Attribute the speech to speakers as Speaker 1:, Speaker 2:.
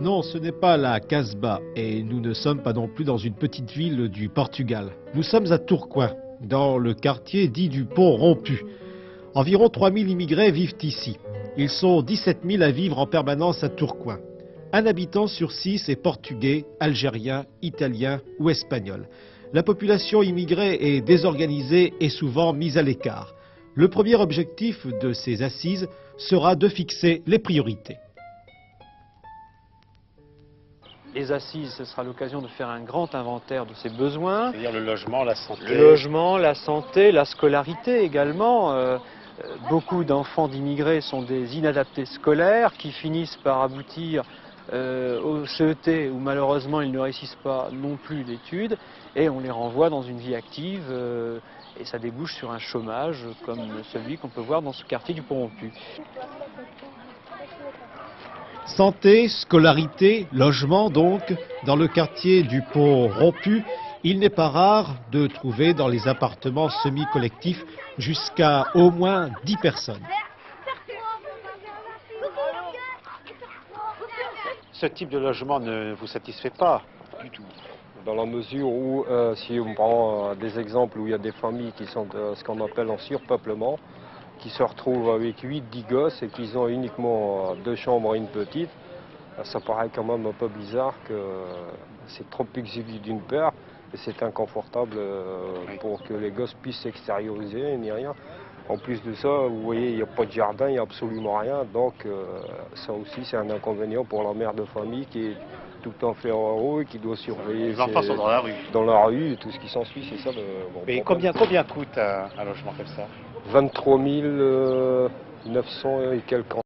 Speaker 1: Non, ce n'est pas la Casbah et nous ne sommes pas non plus dans une petite ville du Portugal. Nous sommes à Tourcoing, dans le quartier dit du Pont Rompu. Environ 3000 immigrés vivent ici. Ils sont 17 000 à vivre en permanence à Tourcoing. Un habitant sur 6 est portugais, algérien, italien ou espagnol. La population immigrée est désorganisée et souvent mise à l'écart. Le premier objectif de ces assises sera de fixer les priorités.
Speaker 2: Les assises, ce sera l'occasion de faire un grand inventaire de ces besoins.
Speaker 3: C'est-à-dire le logement, la santé.
Speaker 2: Le logement, la santé, la scolarité également. Beaucoup d'enfants d'immigrés sont des inadaptés scolaires qui finissent par aboutir au CET où malheureusement ils ne réussissent pas non plus d'études et on les renvoie dans une vie active et ça débouche sur un chômage comme celui qu'on peut voir dans ce quartier du Pont Rompu.
Speaker 1: Santé, scolarité, logement donc, dans le quartier du Pont Rompu, il n'est pas rare de trouver dans les appartements semi-collectifs jusqu'à au moins 10 personnes.
Speaker 3: Ce type de logement ne vous satisfait pas du tout?
Speaker 4: Dans la mesure où, si on prend des exemples où il y a des familles qui sont ce qu'on appelle en surpeuplement, qui se retrouvent avec 8-10 gosses et qui ont uniquement 2 chambres et une petite, ça paraît quand même un peu bizarre que c'est trop exigu d'une part et c'est inconfortable pour que les gosses puissent s'extérioriser ni rien. En plus de ça, vous voyez, il n'y a pas de jardin, il n'y a absolument rien, donc ça aussi c'est un inconvénient pour la mère de famille qui est tout le temps fait en haut et qui doit surveiller
Speaker 3: Les enfants sont dans la rue.
Speaker 4: Dans la rue et tout ce qui s'ensuit, c'est ça le bon
Speaker 3: Mais
Speaker 4: problème.
Speaker 3: combien coûte un logement comme ça?
Speaker 4: 23 900 et quelques.